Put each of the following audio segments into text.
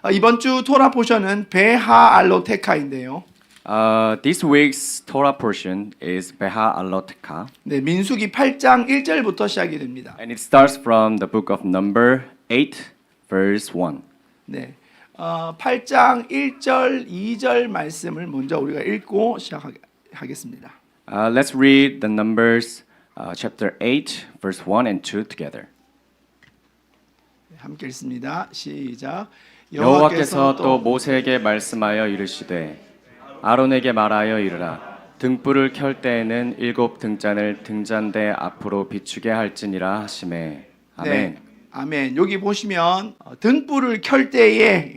이번 주 토라 포션은 베하알로테카인데요. This week's Torah portion is Beha Aloteka, 네, 민수기 8장 1절부터 시작이 됩니다. and it starts from the book of Number 8, verse 1. 네, 8장 1절, 2절 말씀을 먼저 우리가 읽고 시작하겠습니다. Let's read the Numbers chapter 8, verse 1 and 2 together. 네, 함께 읽습니다. 시작. 여호와께서 또 모세에게 말씀하여 이르시되 아론에게 말하여 이르라 등불을 켤 때에는 7 등잔을 등잔대 앞으로 비추게 할지니라 하시매. 아멘. 네, 아멘. 여기 보시면 등불을 켤 때에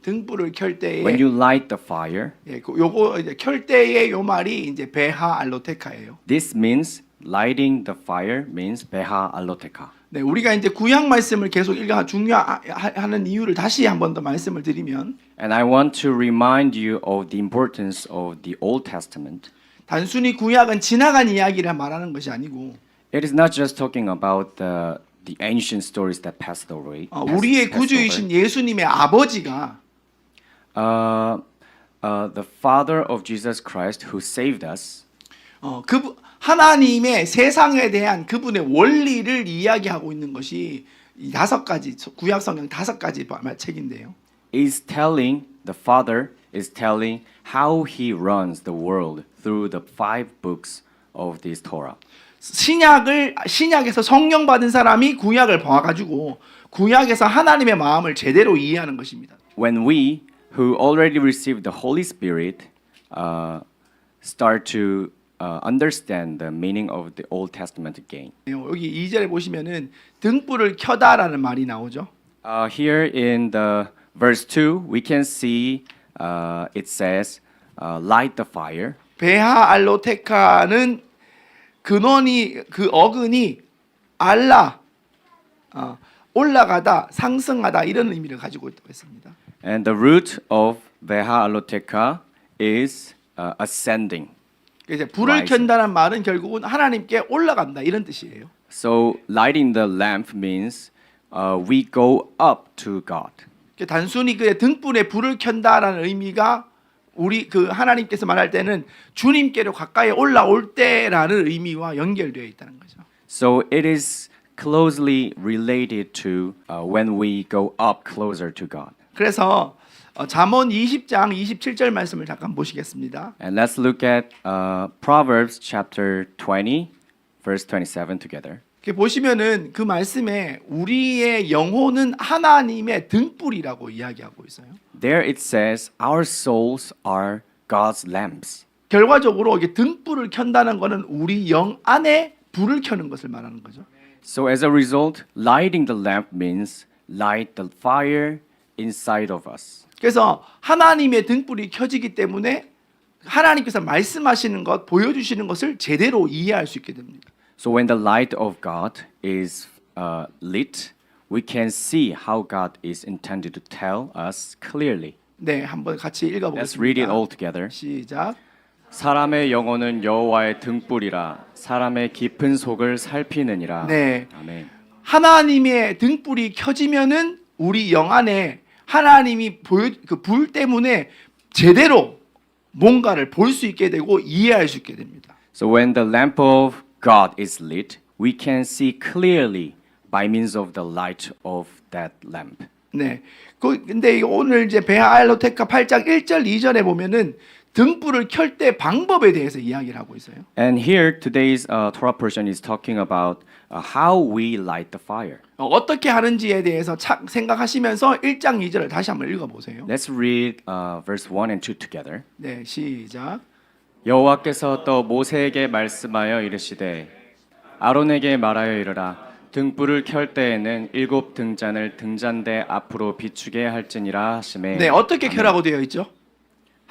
When you light the fire, 예, 요거 이제 켤 때의 요 말이 이제 베하 알로테카예요. this means lighting the fire means Beha Aloteka. 네, 우리가 이제 구약 말씀을 계속 읽어 중요하는 이유를 다시 한 번 더 말씀을 드리면 And I want to remind you of the importance of the Old Testament. 단순히 구약은 지나간 이야기를 말하는 것이 아니고 It is not just talking about the ancient stories that passed away. 우리의 구주이신 예수님의 아버지가 The Father of Jesus Christ who saved us. 그 하나님의 세상에 대한 그분의 원리를 이야기하고 있는 것이 이 5가지 구약 성경 5가지 책인데요. The Father is telling how He runs the world through the 5 books of this Torah. 신약에서 성령 받은 사람이 구약을 봐가지고 구약에서 하나님의 마음을 제대로 이해하는 것입니다. When we who already received the Holy Spirit start to understand the meaning of the Old Testament again. 여기 2절에 보시면은 등불을 켜다라는 말이 나오죠. Here in the verse 2, we can see it says, light the fire. 베하 알로테카는 근원이 그 어근이 알라 올라가다 상승하다 이런 의미를 가지고 있다고 했습니다. And the root of Beha Aloteka is ascending. 이제 불을 켠다는 말은 결국은 하나님께 올라간다 이런 뜻이에요. So lighting the lamp means we go up to God. 단순히 그 등불에 불을 켠다라는 의미가 우리 그 하나님께서 말할 때는 주님께로 가까이 올라올 때라는 의미와 연결되어 있다는 거죠. So it is closely related to when we go up closer to God. 그래서 잠언 20장 27절 말씀을 잠깐 보시겠습니다. And let's look at Proverbs chapter 20, verse 27 together. 보시면은 그 말씀에 우리의 영혼은 하나님의 등불이라고 이야기하고 있어요. There it says, our souls are God's lamps. 결과적으로 이게 등불을 켠다는 것은 우리 영 안에 불을 켜는 것을 말하는 거죠. So as a result, lighting the lamp means light the fire inside of us. 그래서 하나님의 등불이 켜지기 때문에 하나님께서 말씀하시는 것, 보여주시는 것을 제대로 이해할 수 있게 됩니다. So when the light of God is lit, we can see how God is intended to tell us clearly. 네, 한번 같이 읽어보겠습니다. Let's read it all together. 시작. 사람의 영혼은 여호와의 등불이라 사람의 깊은 속을 살피느니라. 네. 아멘. 하나님의 등불이 켜지면은 우리 영 안에 하나님이 그 불 때문에 제대로 뭔가를 볼 수 있게 되고 이해할 수 있게 됩니다. So when the lamp of God is lit, we can see clearly by means of the light of that lamp. 네. 근데 오늘 이제 베하알로테카 8장 1절 2절에 보면은 등불을 켤 때 방법에 대해서 이야기를 하고 있어요. And here today's Torah portion is talking about how we light the fire. 어떻게 하는지에 대해서 생각하시면서 1장 2절을 다시 한번 읽어보세요. Let's read verse 1 and 2 together. 네, 시작. 여호와께서 또 모세에게 말씀하여 이르시되 아론에게 말하여 이르라 등불을 켤 때에는 7 등잔을 등잔대 앞으로 비추게 할지니라 하시매. 네, 어떻게 켜라고 되어 있죠?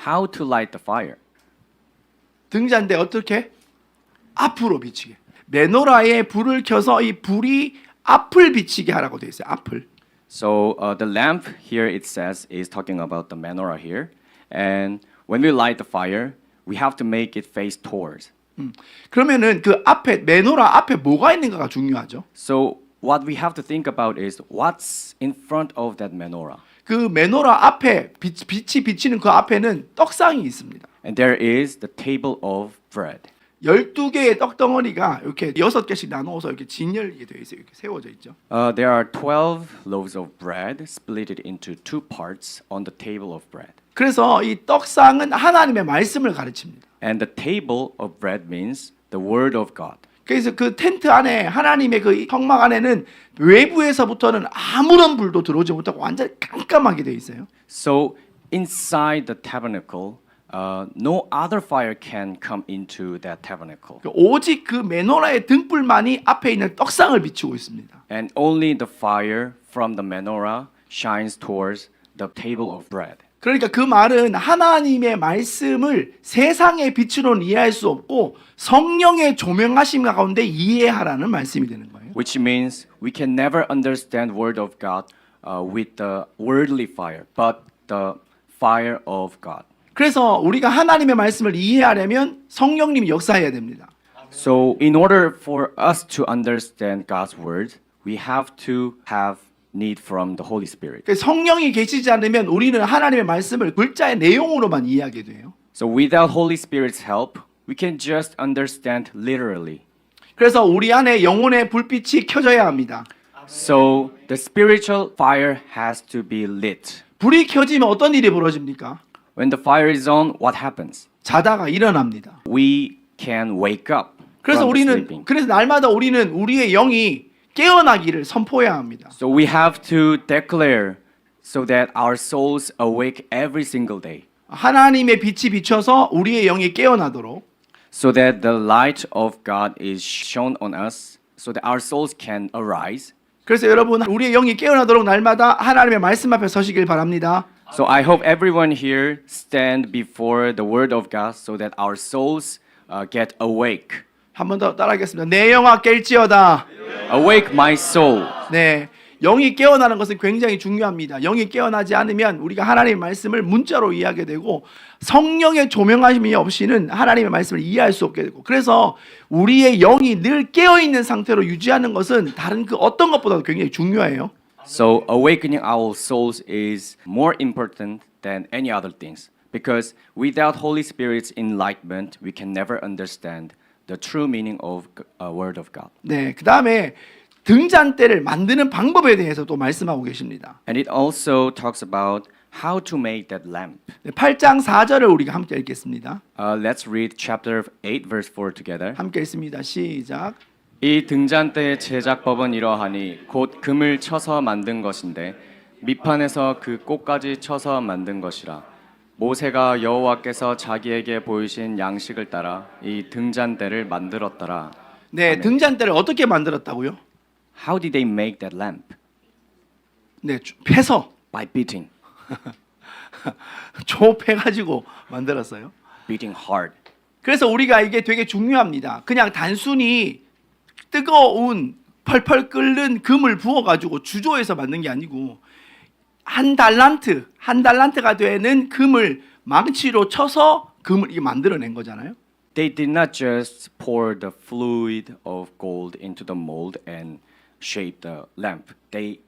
How to light the fire. 등잔대 어떻게? 앞으로 비추게. 메노라에 불을 켜서 이 불이 앞을 비치게 하라고 되어 있어요. 앞을. So the lamp here it says is talking about the menorah here, and when we light the fire, we have to make it face towards. 그러면은 그 앞에 메노라 앞에 뭐가 있는가가 중요하죠. So what we have to think about is what's in front of that menorah. 그 메노라 앞에 빛이 비치는 그 앞에는 떡상이 있습니다. And there is the table of bread. 12개의 떡덩어리가 이렇게 6개씩 나누어서 이렇게 진열이 되어 있어요. 이렇게 세워져 있죠. There are 12 loaves of bread split into two parts on the table of bread. 그래서 이 떡상은 하나님의 말씀을 가르칩니다. And the table of bread means the word of God. 그래서 그 텐트 안에 하나님의 그 성막 안에는 외부에서부터는 아무런 불도 들어오지 못하고 완전히 깜깜하게 되어 있어요. So inside the tabernacle, no other fire can come into that tabernacle. 오직 그 메노라의 등불만이 앞에 있는 떡상을 비추고 있습니다. And only the fire from the menorah shines towards the table of bread. 그러니까 그 말은 하나님의 말씀을 세상의 빛으로는 이해할 수 없고 성령의 조명하심 가운데 이해하라는 말씀이 되는 거예요. Which means we can never understand word of God with the worldly fire, but the fire of God. 그래서 우리가 하나님의 말씀을 이해하려면 성령님이 역사해야 됩니다. So in order for us to understand God's word, we have to have need from the Holy Spirit. 성령이 계시지 않으면 우리는 하나님의 말씀을 글자의 내용으로만 이해하게 돼요. So without Holy Spirit's help, we can just understand literally. 그래서 우리 안에 영혼의 불빛이 켜져야 합니다. So the spiritual fire has to be lit. 불이 켜지면 어떤 일이 벌어집니까? When the fire is on, what happens? 자다가 일어납니다. We can wake up 그래서 from the 우리는 sleeping. 그래서 날마다 우리는 우리의 영이 깨어나기를 선포해야 합니다. So we have to declare so that our souls awake every single day. 하나님의 빛이 비춰서 우리의 영이 깨어나도록 So that the light of God is shown on us, so that our souls can arise. 그래서 여러분 우리의 영이 깨어나도록 날마다 하나님의 말씀 앞에 서시길 바랍니다. So I hope everyone here stand before the word of God so that our souls get awake. 한 번 더 따라하겠습니다. 내 영아 깰지어다. Awake my soul. 네, 영이 깨어나는 것은 굉장히 중요합니다. 영이 깨어나지 않으면 우리가 하나님의 말씀을 문자로 이해하게 되고 성령의 조명하심이 없이는 하나님의 말씀을 이해할 수 없게 되고 그래서 우리의 영이 늘 깨어있는 상태로 유지하는 것은 다른 그 어떤 것보다도 굉장히 중요해요. So awakening our souls is more important than any other things because without Holy Spirit's enlightenment, we can never understand the true meaning of word of God. 네, 그 다음에 등잔대를 만드는 방법에 대해서도 말씀하고 계십니다. And it also talks about how to make that lamp. 네, 8장 4절을 우리가 함께 읽겠습니다. Let's read chapter 8 verse 4 together. 함께 읽습니다. 시작. 이 등잔대의 제작법은 이러하니 곧 금을 쳐서 만든 것인데 밑판에서 그 꽃까지 쳐서 만든 것이라. 모세가 여호와께서 자기에게 보이신 양식을 따라 이 등잔대를 만들었더라. 네, 아멘. 등잔대를 어떻게 만들었다고요? How did they make that lamp? 네, 패서 By beating, 조패가지고 만들었어요. beating hard. 그래서 우리가 이게 되게 중요합니다. 그냥 단순히 뜨거운 펄펄 끓는 금을 부어가지고 주조해서 만든 게 아니고 한 달란트가 되는 금을 망치로 쳐서 금을 이게 만들어낸 거잖아요. They did not just pour the fluid of gold into the mold and shape the lamp. They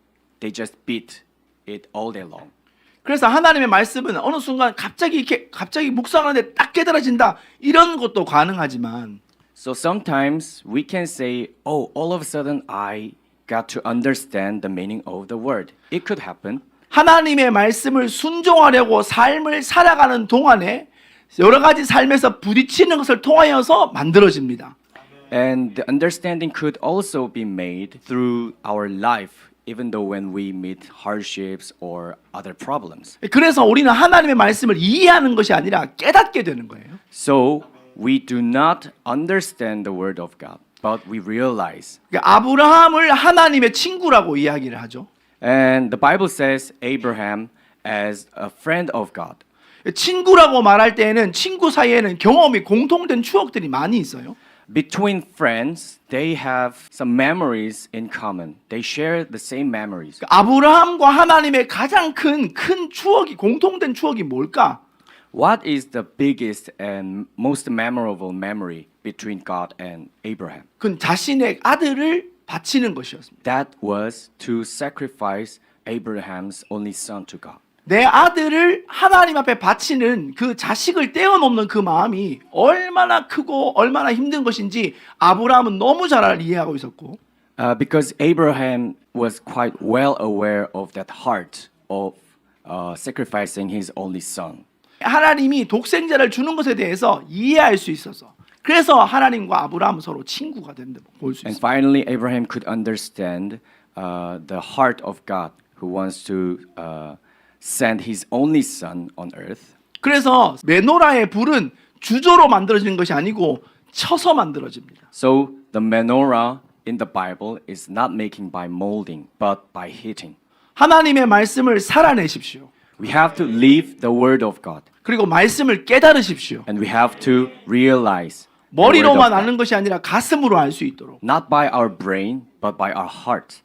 just beat it all day long. 그래서 하나님의 말씀은 어느 순간 갑자기 묵상하는데 딱 깨달아진다 이런 것도 가능하지만 So sometimes we can say, "Oh, all of a sudden I got to understand the meaning of the word." It could happen. 하나님의 말씀을 순종하려고 삶을 살아가는 동안에 여러 가지 삶에서 부딪히는 것을 통하여서 만들어집니다. And the understanding could also be made through our life, even though when we meet hardships or other problems. 그래서 우리는 하나님의 말씀을 이해하는 것이 아니라 깨닫게 되는 거예요. So we do not understand the word of God, but we realize. 그러니까 아브라함을 하나님의 친구라고 이야기를 하죠. And the Bible says Abraham as a friend of God. 친구라고 말할 때에는 친구 사이에는 경험이 공통된 추억들이 많이 있어요. Between friends, they have some memories in common. They share the same memories. 아브라함과 하나님의 가장 큰 추억이 공통된 추억이 뭘까? What is the biggest and most memorable memory between God and Abraham? 그건 자신의 아들을 바치는 것이었습니다. That was to sacrifice Abraham's only son to God. 내 아들을 하나님 앞에 바치는 그 자식을 떼어놓는 그 마음이 얼마나 크고 얼마나 힘든 것인지 아브라함은 너무 잘 이해하고 있었고 Because Abraham was quite well aware of that heart of sacrificing his only son. 하나님이 독생자를 주는 것에 대해서 이해할 수 있어서 그래서 하나님과 아브라함은 서로 친구가 된다고 볼 수 And 있습니다. finally, Abraham could understand the heart of God who wants to send his only son on earth. 그래서 메노라의 불은 주조로 만들어지는 것이 아니고 쳐서 만들어집니다. So the menorah in the Bible is not making by molding, but by hitting. 하나님의 말씀을 살아내십시오. We have to live the word of God, 그리고 말씀을 깨달으십시오. and we have to realize the word of 머리로만 God. 아는 것이 아니라 가슴으로 알 수 있도록. Not by our brain, but by our heart.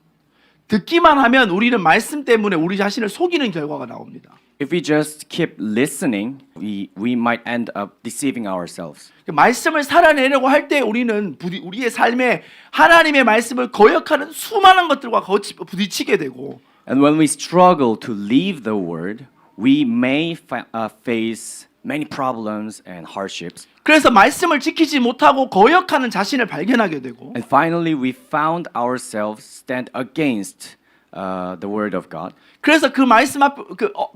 듣기만 하면 우리는 말씀 때문에 우리 자신을 속이는 결과가 나옵니다. If we just keep listening, we might end up deceiving ourselves. 말씀을 살아내려고 할 때 우리는 우리의 삶에 하나님의 말씀을 거역하는 수많은 것들과 부딪히게 되고 And when we struggle to live the word, we may face many problems and hardships. 그래서 말씀을 지키지 못하고 거역하는 자신을 발견하게 되고 And finally, we found ourselves stand against the word of God. 그래서 그 말씀 앞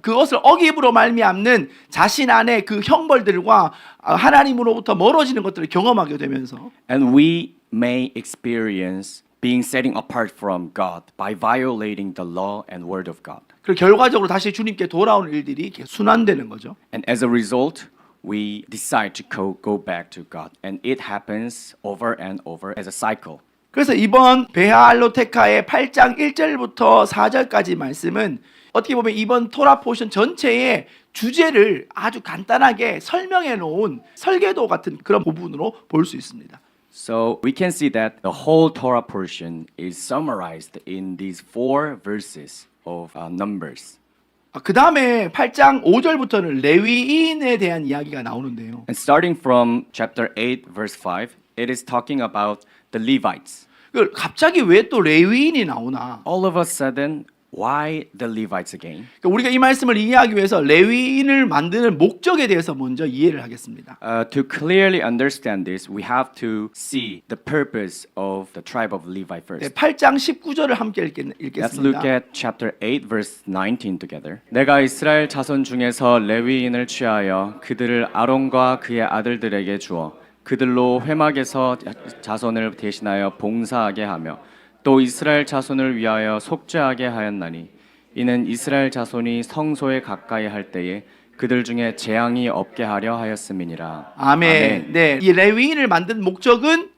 그것을 어기므로 말미암는 자신 안에 그 형벌들과 하나님으로부터 멀어지는 것들을 경험하게 되면서 And we may experience being setting apart from God by violating the law and word of God. 그리고 결과적으로 다시 주님께 돌아오는 일들이 이렇게 순환되는 거죠. And as a result, we decide to go back to God. And it happens over and over as a cycle. 그래서 이번 베하알로테카의 8장 1절부터 4절까지 말씀은 어떻게 보면 이번 토라 포션 전체의 주제를 아주 간단하게 설명해 놓은 설계도 같은 그런 부분으로 볼 수 있습니다. So we can see that the whole Torah portion is summarized in these 4 verses of Numbers. 그 다음에 8장 5절부터는 레위인에 대한 이야기가 나오는데요. And starting from chapter 8, verse 5, it is talking about the Levites. 갑자기 왜 또 레위인이 나오나? All of a sudden, why the Levites again? 우리가 이 말씀을 이해하기 위해서 레위인을 만드는 목적에 대해서 먼저 이해를 하겠습니다. To clearly understand this, we have to see the purpose of the tribe of Levi 네, first. 8장 19절을 함께 Let's look 읽겠습니다. at chapter 8, verse 19 together. 내가 이스라엘 자손 중에서 레위인을 취하여 그들을 아론과 그의 아들들에게 주어 그들로 회막에서 자손을 대신하여 봉사하게 하며 또 이스라엘 자손을 위하여 속죄하게 하였나니 이는 이스라엘 자손이 성소에 가까이 할 때에 그들 중에 재앙이 없게 하려 하였음이니라. 아멘. 네, 이 레위인을 만든 목적은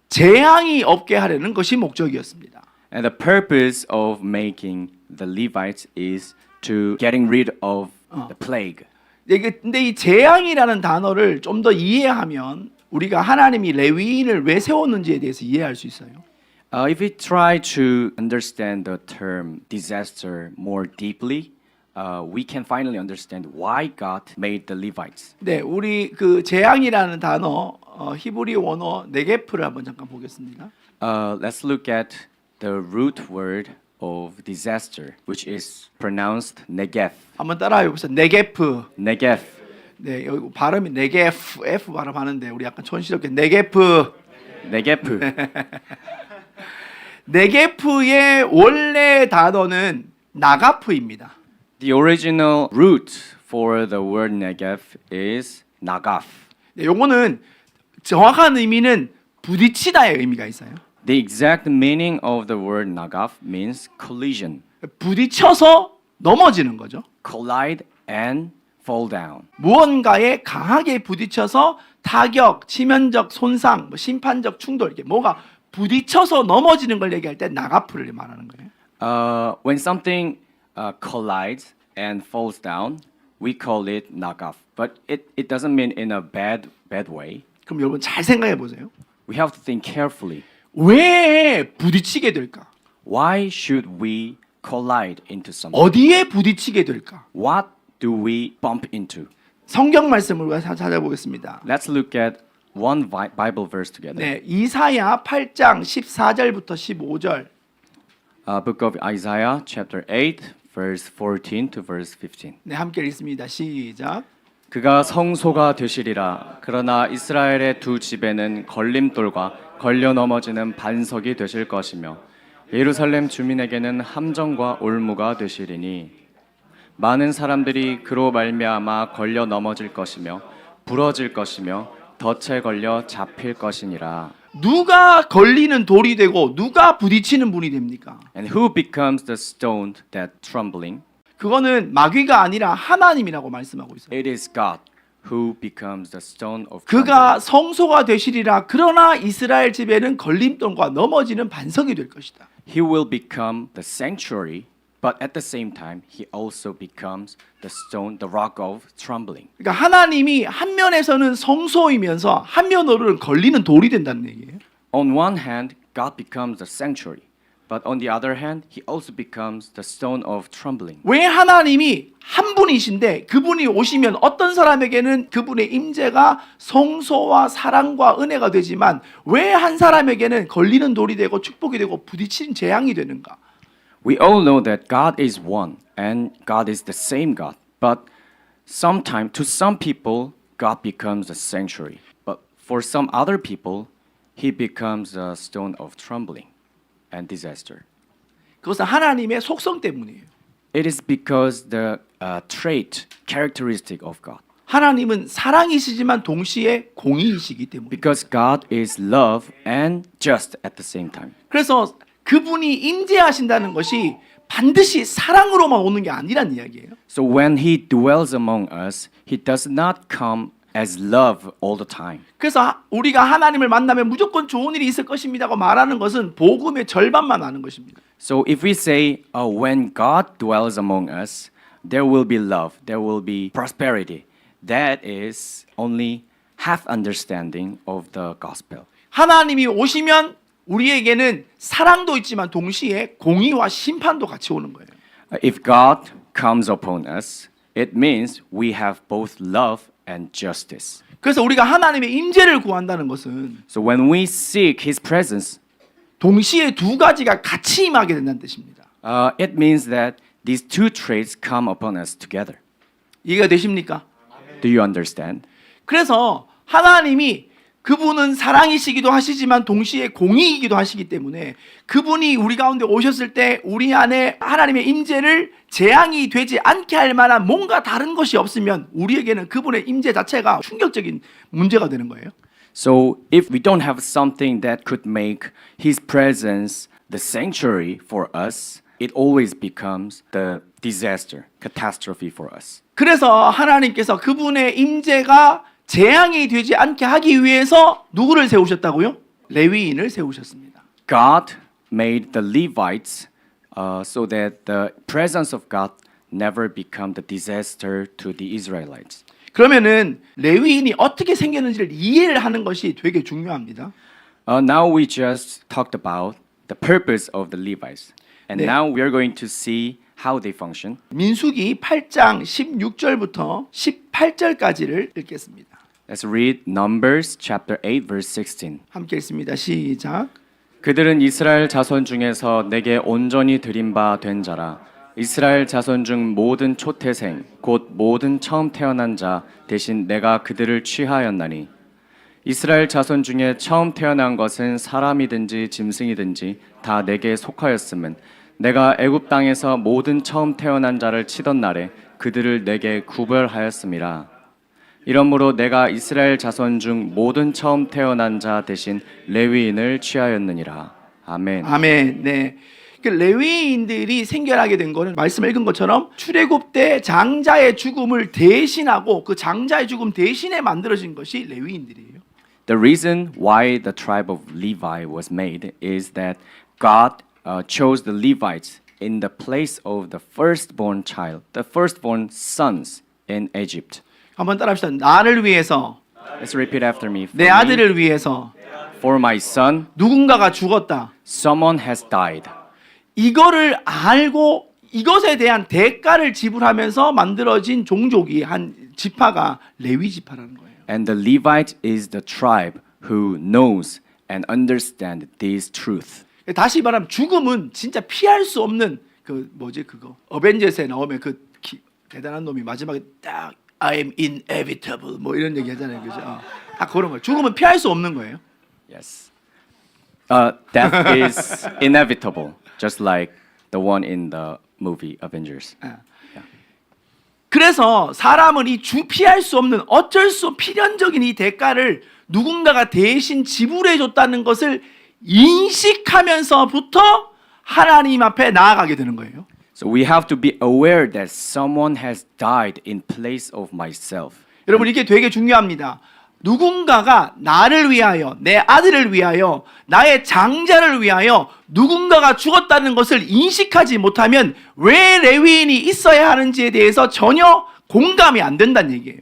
재앙이 없게 하려는 것이 목적이었습니다. And the purpose of making the Levites is to getting rid of the plague. 근데 이 재앙이라는 단어를 좀 더 이해하면 우리가 하나님이 레위인을 왜 세웠는지에 대해서 이해할 수 있어요. If we try to understand the term disaster more deeply, we can finally understand why God made the Levites. 네, 우리 그 재앙이라는 단어 히브리 원어 네게프를 한번 잠깐 보겠습니다. Let's look at the root word of disaster, which is pronounced negev. 한번 따라해 보세요. 네게프. Negev. 네, 여기 발음이 네게프, F 발음하는데 우리 약간 촌스럽게 네게프. Negev. 네게프의 원래 단어는 나가프입니다. The original root for the word negev is nagav. 네, 요거는 정확한 의미는 부딪히다의 의미가 있어요. The exact meaning of the word nagav means collision, 부딪혀서 넘어지는 거죠. collide and fall down. 무언가에 강하게 부딪혀서 타격, 치명적 손상, 심판적 충돌 이게 뭐가 부딪혀서 넘어지는 걸 얘기할 때 나가프를 말하는 거예요. When something collides and falls down, we call it nagav. But it doesn't mean in a bad way. 그럼 여러분 잘 생각해 보세요. We have to think carefully. 왜 부딪히게 될까? Why should we collide into something? 어디에 부딪히게 될까? What do we bump into? 성경 말씀을 찾아보겠습니다. Let's look at one Bible verse together. 네, 이사야 8장 14절부터 15절. Book of Isaiah, chapter 8, verse 14 to verse 15. 네, 함께 읽습니다. 시작. 그가 성소가 되시리라. 그러나 이스라엘의 두 집에는 걸림돌과 걸려 넘어지는 반석이 되실 것이며 예루살렘 주민에게는 함정과 올무가 되시리니 많은 사람들이 그로 말미암아 걸려 넘어질 것이며 부러질 것이며 덫에 걸려 잡힐 것이니라. 누가 걸리는 돌이 되고 누가 부딪히는 분이 됩니까? And who becomes the stone that trembling? 그거는 마귀가 아니라 하나님이라고 말씀하고 있어요. It is God who becomes the stone of trembling. 그가 성소가 되시리라. 그러나 이스라엘 집에는 걸림돌과 넘어지는 반석이 될 것이다. He will become the sanctuary, but at the same time, he also becomes the stone, the rock of trembling. 그러니까 하나님이 한 면에서는 성소이면서 한 면으로는 걸리는 돌이 된다는 얘기예요. On one hand, God becomes the sanctuary, but on the other hand, he also becomes the stone of trembling. 왜 하나님이 한 분이신데 그분이 오시면 어떤 사람에게는 그분의 임재가 성소와 사랑과 은혜가 되지만 왜 한 사람에게는 걸리는 돌이 되고 축복이 되고 부딪히는 재앙이 되는가? We all know that God is one and God is the same God, but sometimes to some people, God becomes the sanctuary, but for some other people, he becomes a stone of trembling and disaster. 그것은 하나님의 속성 때문이에요. It is because the trait, characteristic of God. 하나님은 사랑이시지만 동시에 공의이시기 때문에. Because God is love and just at the same time. 그래서 그분이 임재하신다는 것이 반드시 사랑으로만 오는 게 아니란 이야기예요. So when he dwells among us, he does not come as love all the time. 그래서 우리가 하나님을 만나면 무조건 좋은 일이 있을 것입니다고 말하는 것은 복음의 절반만 아는 것입니다. So if we say when God dwells among us, there will be love, there will be prosperity. That is only half understanding of the gospel. 하나님이 오시면 우리에게는 사랑도 있지만 동시에 공의와 심판도 같이 오는 거예요. If God comes upon us, it means we have both love and justice. 그래서 우리가 하나님의 임재를 구한다는 것은 So when we seek His presence, 동시에 두 가지가 같이 임하게 된다는 뜻입니다. it means that these two traits come upon us together. 이해가 되십니까? Do you understand? 그래서 하나님이 그분은 사랑이시기도 하시지만 동시에 공의이기도 하시기 때문에 그분이 우리 가운데 오셨을 때 우리 안에 하나님의 임재를 재앙이 되지 않게 할 만한 뭔가 다른 것이 없으면 우리에게는 그분의 임재 자체가 충격적인 문제가 되는 거예요. So if we don't have something that could make His presence the sanctuary for us, it always becomes the disaster, catastrophe for us. 그래서 하나님께서 그분의 임재가 재앙이 되지 않게 하기 위해서 누구를 세우셨다고요? 레위인을 세우셨습니다. God made the Levites so that the presence of God never become the disaster to the Israelites. 그러면은 레위인이 어떻게 생겼는지를 이해를 하는 것이 되게 중요합니다. Now we just talked about the purpose of the Levites, and 네. now we are going to see how they function. 민수기 8장 16절부터 18절까지를 읽겠습니다. Let's read Numbers chapter 8 verse 16. 함께 읽습니다. 시작. 그들은 이스라엘 자손 중에서 내게 온전히 드린 바 된 자라. 이스라엘 자손 중 모든 초태생 곧 모든 처음 태어난 자 대신 내가 그들을 취하였나니 이스라엘 자손 중에 처음 태어난 것은 사람이든지 짐승이든지 다 내게 속하였음은 내가 애굽 땅에서 모든 처음 태어난 자를 치던 날에 그들을 내게 구별하였음이라. 이러므로 내가 이스라엘 자손 중 모든 처음 태어난 자 대신 레위인을 취하였느니라. 아멘. 아멘. 네. 그 레위인들이 생겨나게 된 거는 말씀 읽은 것처럼 출애굽 때 장자의 죽음을 대신하고 그 장자의 죽음 대신에 만들어진 것이 레위인들이에요. The reason why the tribe of Levi was made is that God chose the Levites in the place of the firstborn child, the firstborn sons in Egypt. 한번 따라합시다. 나를 위해서, Let's repeat after me. 내 아들을 위해서 For my son, 누군가가 죽었다. someone has died. 이거를 알고 이것에 대한 대가를 지불하면서 만들어진 종족이 한 지파가 레위 지파라는 거예요. And the Levite is the tribe who knows and understands this truth. 다시 말하면 죽음은 진짜 피할 수 없는 그 뭐지 그거 어벤져스에 나오면 그 대단한 놈이 마지막에 딱 I am inevitable 뭐 이런 얘기 하잖아요, 그죠? 딱 그런 거예요. 죽음은 피할 수 없는 거예요. Yes. Death is inevitable, just like the one in the movie Avengers. 그래서 사람은 이 피할 수 없는 어쩔 수 필연적인 이 대가를 누군가가 대신 지불해 줬다는 것을 인식하면서부터 하나님 앞에 나아가게 되는 거예요. So we have to be aware that someone has died in place of myself. 여러분 이게 되게 중요합니다. 누군가가 나를 위하여, 내 아들을 위하여, 나의 장자를 위하여 누군가가 죽었다는 것을 인식하지 못하면 왜 레위인이 있어야 하는지에 대해서 전혀 공감이 안 된다는 얘기예요.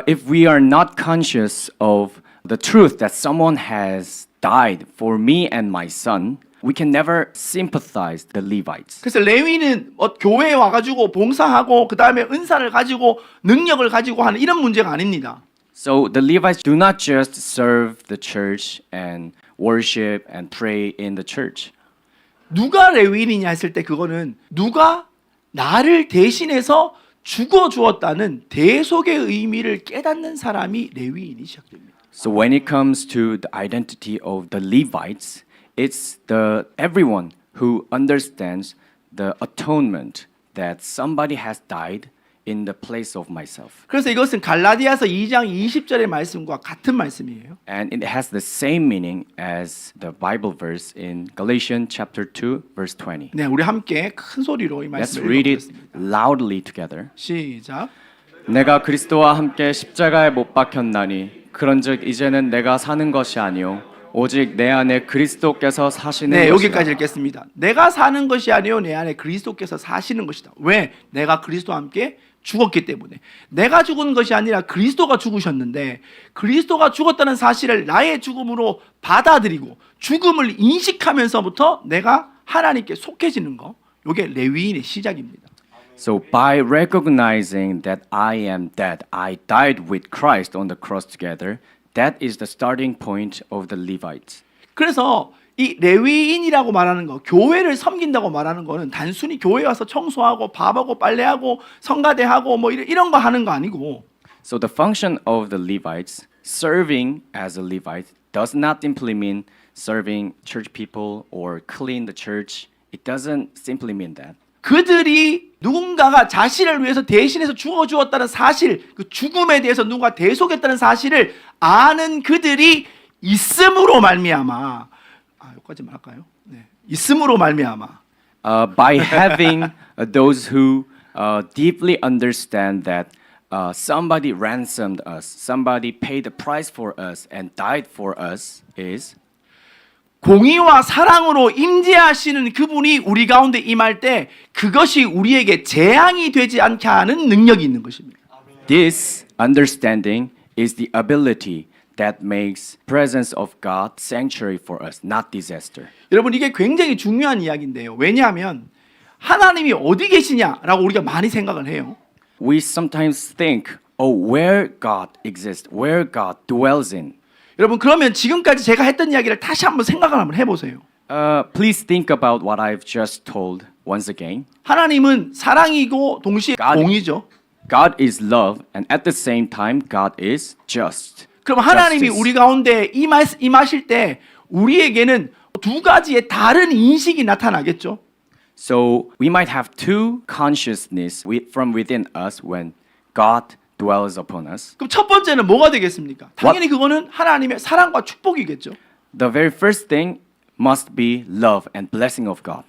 If we are not conscious of the truth that someone has died for me and my son, we can never sympathize the Levites. 그래서 레위인은 교회에 와가지고 봉사하고 그 다음에 은사를 가지고 능력을 가지고 하는 이런 문제가 아닙니다. So the Levites do not just serve the church and worship and pray in the church. 누가 레위인이냐 했을 때 그거는 누가 나를 대신해서 죽어 주었다는 대속의 의미를 깨닫는 사람이 레위인이 시작됩니다. So when it comes to the identity of the Levites, it's the everyone who understands the atonement that somebody has died in the place of myself. 그래서 이것은 갈라디아서 2장 20절의 말씀과 같은 말씀이에요. And it has the same meaning as the Bible verse in Galatians chapter 2 verse 20. 네, 우리 함께 큰 소리로 이 Let's 말씀을 read it 읽어보겠습니다. loudly together. 시작. 내가 그리스도와 함께 십자가에 못 박혔나니 그런즉 이제는 내가 사는 것이 아니요 오직 내 안에 그리스도께서 사시는 네, 것이라. 여기까지 읽겠습니다. 내가 사는 것이 아니요 내 안에 그리스도께서 사시는 것이다. 왜? 내가 그리스도와 함께 죽었기 때문에. 내가 죽은 것이 아니라 그리스도가 죽으셨는데 그리스도가 죽었다는 사실을 나의 죽음으로 받아들이고 죽음을 인식하면서부터 내가 하나님께 속해지는 거. 이게 레위인의 시작입니다. So by recognizing that I am dead, I died with Christ on the cross together. That is the starting point of the Levites. 그래서 이 레위인이라고 말하는 거, 교회를 섬긴다고 말하는 거는 단순히 교회 와서 청소하고 밥하고 빨래하고 성가대하고 뭐 이런 거 하는 거 아니고 So the function of the Levites, serving as a Levite, does not simply mean serving church people or clean the church. It doesn't simply mean that. 그들이 누군가가 자신을 위해서 대신해서 죽어 주었다는 사실, 그 죽음에 대해서 누군가 대속했다는 사실을 아는 그들이 있음으로 말미암아. 여기까지만 할까요? 네. 있음으로 말미암아. By having those who deeply understand that somebody ransomed us, somebody paid the price for us and died for us is 공의와 사랑으로 임재하시는 그분이 우리 가운데 임할 때 그것이 우리에게 재앙이 되지 않게 하는 능력이 있는 것입니다. this understanding is the ability that makes presence of God sanctuary for us, not disaster. 여러분 이게 굉장히 중요한 이야기인데요. 왜냐하면 하나님이 어디 계시냐라고 우리가 많이 생각을 해요. We sometimes think, oh, where God exists, where God dwells in. 여러분 그러면 지금까지 제가 했던 이야기를 다시 한번 생각을 한번 해보세요. Please think about what I've just told once again. 하나님은 사랑이고 동시에 God- 공의죠. God is love, and at the same time, God is just. 그럼 하나님이 Justice. 우리 가운데 임하실 때 우리에게는 두 가지의 다른 인식이 나타나겠죠. So we might have two consciousness from within us when God dwells upon us. 그럼 첫 번째는 뭐가 되겠습니까? 당연히 그거는 하나님의 사랑과 축복이겠죠. The very first thing must be love and blessing of God.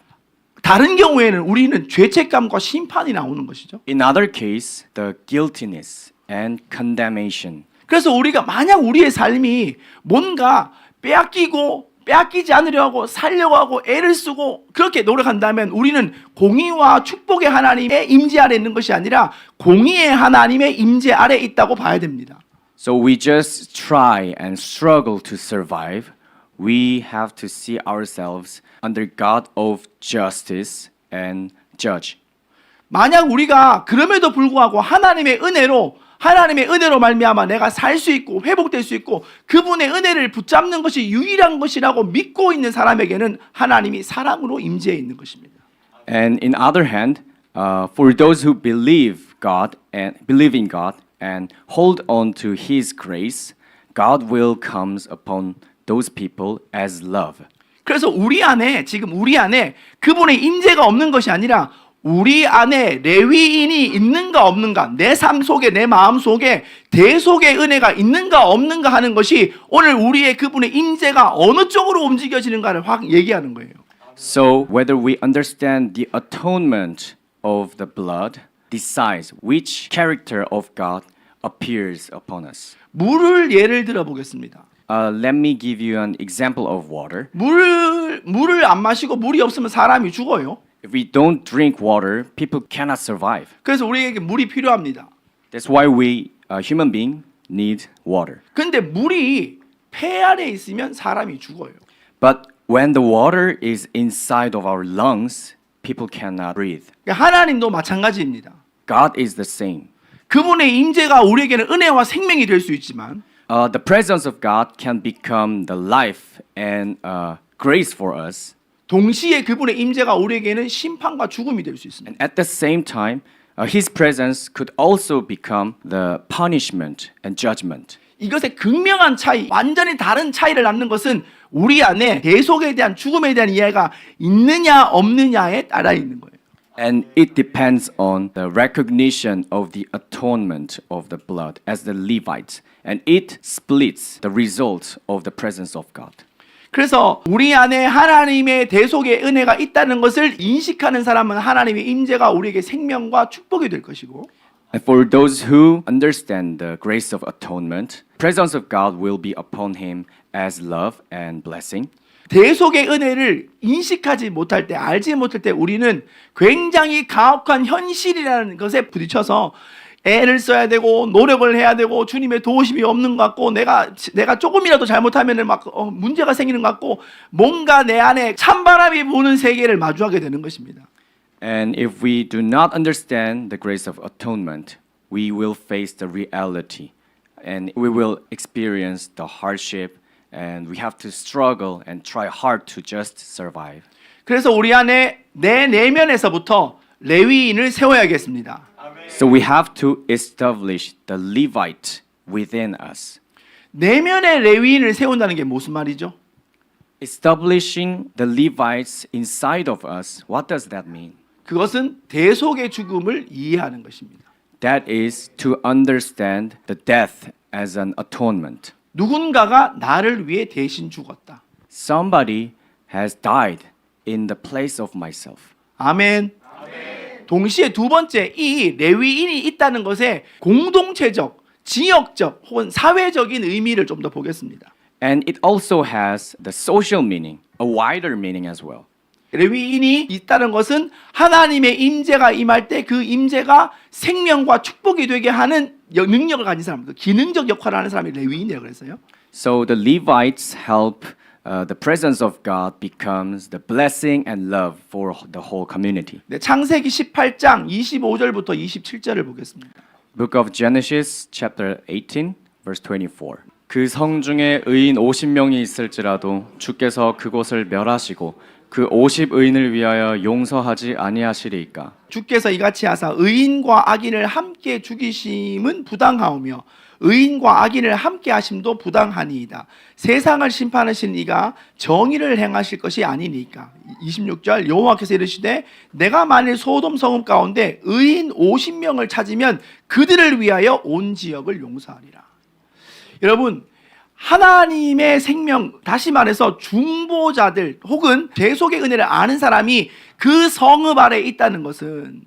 다른 경우에는 우리는 죄책감과 심판이 나오는 것이죠. In other case, the guiltiness and condemnation. 그래서 우리가 만약 우리의 삶이 뭔가 빼앗기지 않으려 하고 살려고 하고 애를 쓰고 그렇게 노력한다면 우리는 공의와 축복의 하나님의 임재 아래 있는 것이 아니라 공의의 하나님의 임재 아래 있다고 봐야 됩니다. So we just try and struggle to survive. We have to see ourselves under God of justice and judge. 만약 우리가 그럼에도 불구하고 하나님의 은혜로 하나님의 은혜로 말미암아 내가 살 수 있고 회복될 수 있고 그분의 은혜를 붙잡는 것이 유일한 것이라고 믿고 있는 사람에게는 하나님이 사랑으로 임재해 있는 것입니다. And in other hand, for those who believe in God and hold on to His grace, God will comes upon those people as love. 그래서 우리 안에 그분의 임재가 없는 것이 아니라 우리 안에 레위인이 있는가 없는가, 내 삶 속에 내 마음 속에 대속의 은혜가 있는가 없는가 하는 것이 오늘 우리의 그분의 임재가 어느 쪽으로 움직여지는가를 확 얘기하는 거예요. So whether we understand the atonement of the blood decides which character of God appears upon us. 물을 예를 들어 보겠습니다. Let me give you an example of water. 물을 안 마시고 물이 없으면 사람이 죽어요. If we don't drink water, people cannot survive. 그래서 우리에게 물이 필요합니다. That's why we, human being, need water. 근데 물이 폐 안에 있으면 사람이 죽어요. But when the water is inside of our lungs, people cannot breathe. 하나님도 마찬가지입니다. God is the same. 그분의 임재가 우리에게는 은혜와 생명이 될 수 있지만 The presence of God can become the life and grace for us. 동시에 그분의 임재가 우리에게는 심판과 죽음이 될 수 있습니다. And at the same time, His presence could also become the punishment and judgment. 이것의 극명한 차이, 완전히 다른 차이를 낳는 것은 우리 안에 대속에 대한 죽음에 대한 이해가 있느냐 없느냐에 따라 있는 거예요. And it depends on the recognition of the atonement of the blood as the Levites. And it splits the result of the presence of God. 그래서 우리 안에 하나님의 대속의 은혜가 있다는 것을 인식하는 사람은 하나님의 임재가 우리에게 생명과 축복이 될 것이고 And for those who understand the grace of atonement, presence of God will be upon him as love and blessing. 대속의 은혜를 인식하지 못할 때, 알지 못할 때 우리는 굉장히 가혹한 현실이라는 것에 부딪혀서 애를 써야 되고 노력을 해야 되고 주님의 도우심이 없는 것 같고 내가 조금이라도 잘못하면 막 문제가 생기는 것 같고 뭔가 내 안에 찬바람이 부는 세계를 마주하게 되는 것입니다. And if we do not understand the grace of atonement, we will face the reality and we will experience the hardship and we have to struggle and try hard to just survive. 그래서 우리 안에 내 내면에서부터 레위인을 세워야겠습니다. So we have to establish the Levite within us. 내면의 레위인을 세운다는 게 무슨 말이죠? Establishing the Levites inside of us, what does that mean? 그것은 대속의 죽음을 이해하는 것입니다. That is to understand the death as an atonement. 누군가가 나를 위해 대신 죽었다. Somebody has died in the place of myself. 아멘. 동시에 두 번째, 이 레위인이 있다는 것에 공동체적, 지역적 혹은 사회적인 의미를 좀 더 보겠습니다. And it also has the social meaning, a wider meaning as well. 레위인이 있다는 것은 하나님의 임재가 임할 때 그 임재가 생명과 축복이 되게 하는 능력을 가진 사람, 기능적 역할을 하는 사람이 레위인이라고 그랬어요. So the Levites help the presence of God becomes the blessing and love for the whole community. 네, 창세기 18장 25절부터 27절을 보겠습니다. Book of Genesis chapter 18 verse 24. 그 성 중에 의인 50명이 있을지라도 주께서 그곳을 멸하시고 그 50의인을 위하여 용서하지 아니하시리이까. 주께서 이같이 하사 의인과 악인을 함께 죽이심은 부당하오며 의인과 악인을 함께 하심도 부당하니이다. 세상을 심판하신 이가 정의를 행하실 것이 아니니까. 26절 여호와께서 이르시되 내가 만일 소돔 성읍 가운데 의인 50명을 찾으면 그들을 위하여 온 지역을 용서하리라. 여러분, 하나님의 생명, 다시 말해서 중보자들 혹은 대속의 은혜를 아는 사람이 그 성읍 아래에 있다는 것은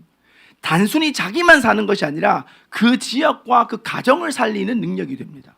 단순히 자기만 사는 것이 아니라 그 지역과 그 가정을 살리는 능력이 됩니다.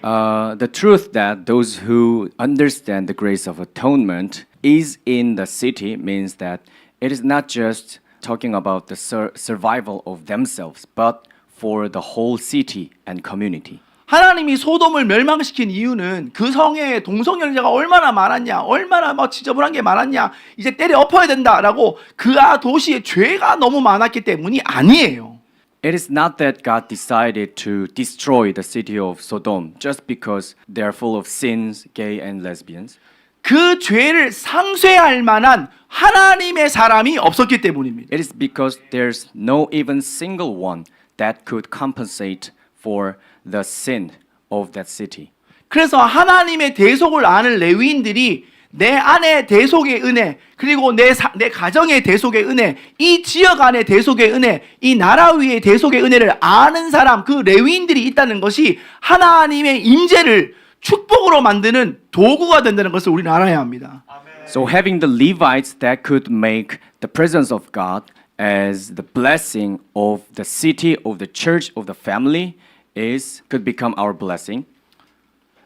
The truth that those who understand the grace of atonement is in the city means that it is not just talking about the survival of themselves, but for the whole city and community. 하나님이 소돔을 멸망시킨 이유는 그 성에 동성연애자가 얼마나 많았냐, 얼마나 막 지저분한 게 많았냐, 이제 때려 엎어야 된다라고 그 도시에 죄가 너무 많았기 때문이 아니에요. It is not that God decided to destroy the city of Sodom just because they are full of sins, gay and lesbians. 그 죄를 상쇄할 만한 하나님의 사람이 없었기 때문입니다. It is because there's no even single one that could compensate for the sin of that city. 그래서 하나님의 대속을 아는 레위인들이 내 안의 대속의 은혜, 그리고 내 가정의 대속의 은혜, 이 지역 안의 대속의 은혜, 이 나라 위의 대속의 은혜를 아는 사람, 그 레위인들이 있다는 것이 하나님의 임재를 축복으로 만드는 도구가 된다는 것을 우리는 알아야 합니다. So having the Levites that could make the presence of God as the blessing of the city, of the church, of the family could become our blessing.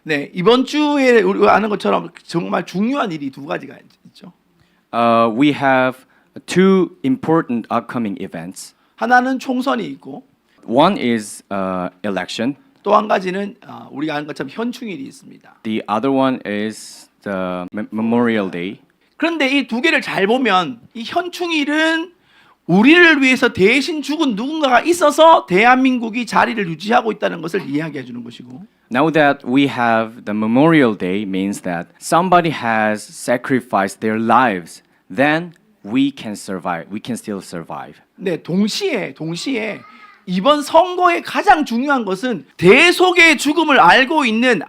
네, 이번 주에 우리가 아는 것처럼 정말 중요한 일이 두 가지가 있죠. We have two important upcoming events. 하나는 총선이 있고 One is election. 또 한 가지는 우리가 아는 것처럼 현충일이 있습니다. The other one is the Memorial Day. 그런데 이 두 개를 잘 보면 이 현충일은 우리를 위해서 대신 죽은 누군가가 있어서 대한민국이 자리를 유지하고 있다는 것을 이야기해 주는 것이고 Now that we have the Memorial Day means that somebody has sacrificed their lives, then we can survive. We can still survive. 네, 동시에 이번 선거의 가장 중요한 것은 대속의 죽음을 알고 있는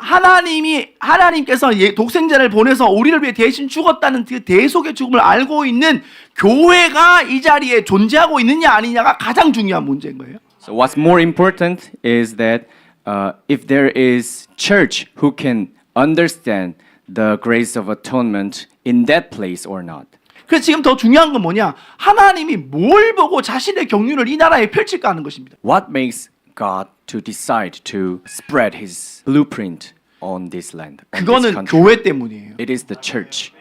하나님께서 독생자를 보내서 우리를 위해 대신 죽었다는 그 대속의 죽음을 알고 있는 교회가 이 자리에 존재하고 있느냐 아니냐가 가장 중요한 문제인 거예요. So what's more important is that if there is church who can understand the grace of atonement in that place or not. 그래서 지금 더 중요한 건 뭐냐? 하나님이 뭘 보고 자신의 경륜을 이 나라에 펼칠까 하는 것입니다. What makes God to decide to spread His blueprint on this land? On this 그거는 country? 교회 때문이에요. It is the church.